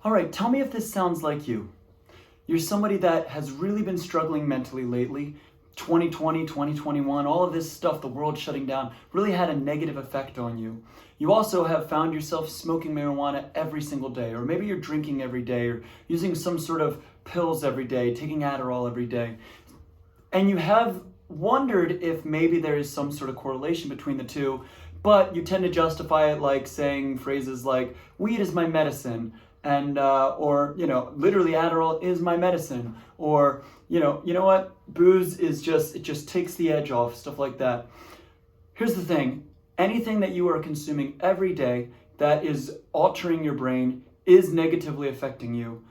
All right, tell me if this sounds like you. You're somebody that has really been struggling mentally lately. 2020, 2021, all of this stuff, the world shutting down, really had a negative effect on you. You also have found yourself smoking marijuana every single day, or maybe you're drinking every day, or using some sort of pills every day, taking Adderall every day. And you have wondered if maybe there is some sort of correlation between the two, but you tend to justify it like saying phrases like, weed is my medicine, and or literally Adderall is my medicine, or you know what, booze is just, it just takes the edge off, stuff like that. Here's the thing: anything that you are consuming every day that is altering your brain is negatively affecting you.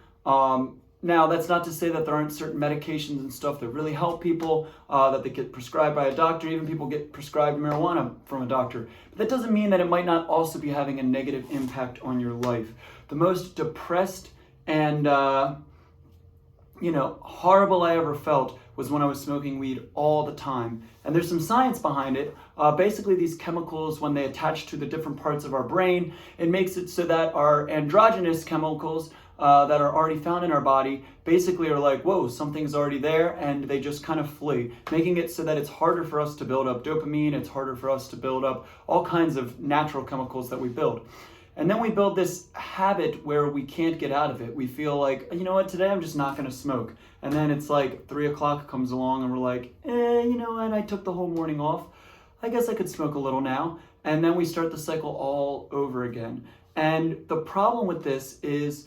Now, that's not to say that there aren't certain medications and stuff that really help people, that they get prescribed by a doctor. Even people get prescribed marijuana from a doctor. But that doesn't mean that it might not also be having a negative impact on your life. The most depressed and horrible I ever felt was when I was smoking weed all the time. And there's some science behind it. Basically, these chemicals, when they attach to the different parts of our brain, it makes it so that our androgynous chemicals that are already found in our body basically are like, whoa, something's already there, and they just kind of flee, making it so that it's harder for us to build up dopamine, it's harder for us to build up all kinds of natural chemicals that we build. And then we build this habit where we can't get out of it. We feel like, you know what, today I'm just not gonna smoke. And then it's like 3 o'clock comes along and we're like, you know what, I took the whole morning off. I guess I could smoke a little now. And then we start the cycle all over again. And the problem with this is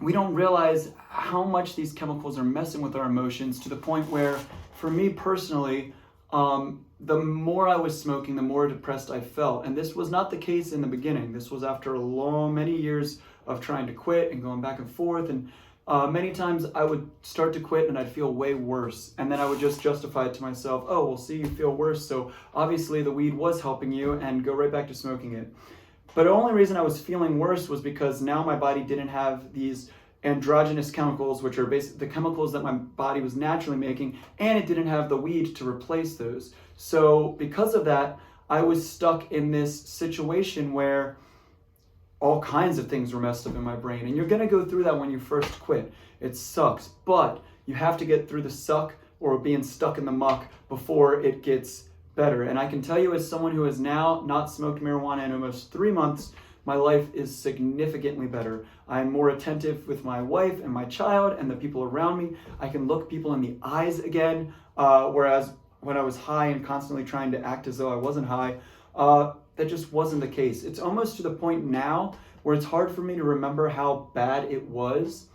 we don't realize how much these chemicals are messing with our emotions, to the point where, for me personally, the more I was smoking, the more depressed I felt. And this was not the case in the beginning. This was after many years of trying to quit and going back and forth. And many times I would start to quit and I'd feel way worse. And then I would just justify it to myself, oh, well, see, you feel worse, so obviously the weed was helping you, and go right back to smoking it. But the only reason I was feeling worse was because now my body didn't have these androgynous chemicals, which are basically the chemicals that my body was naturally making, and it didn't have the weed to replace those. So because of that, I was stuck in this situation where all kinds of things were messed up in my brain. And you're gonna go through that when you first quit. It sucks, but you have to get through the suck, or being stuck in the muck, before it gets better. And I can tell you, as someone who has now not smoked marijuana in almost 3 months, my life is significantly better. I'm more attentive with my wife and my child and the people around me. I can look people in the eyes again, whereas when I was high and constantly trying to act as though I wasn't high, that just wasn't the case. It's almost to the point now where it's hard for me to remember how bad it was,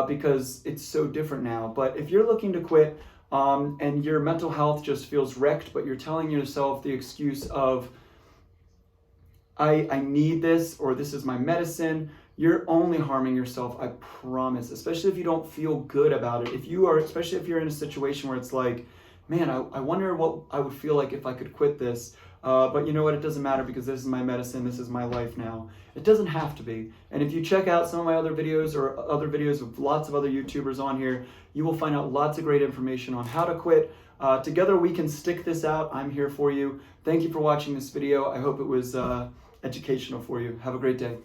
because it's so different now. But if you're looking to quit, and your mental health just feels wrecked, but you're telling yourself the excuse of, I need this, or this is my medicine, you're only harming yourself, I promise. Especially if you don't feel good about it. Especially if you're in a situation where it's like, man, I wonder what I would feel like if I could quit this. But you know what, it doesn't matter, because this is my medicine, this is my life now. It doesn't have to be. And if you check out some of my other videos, or other videos with lots of other YouTubers on here, you will find out lots of great information on how to quit. Together we can stick this out. I'm here for you. Thank you for watching this video. I hope it was educational for you. Have a great day.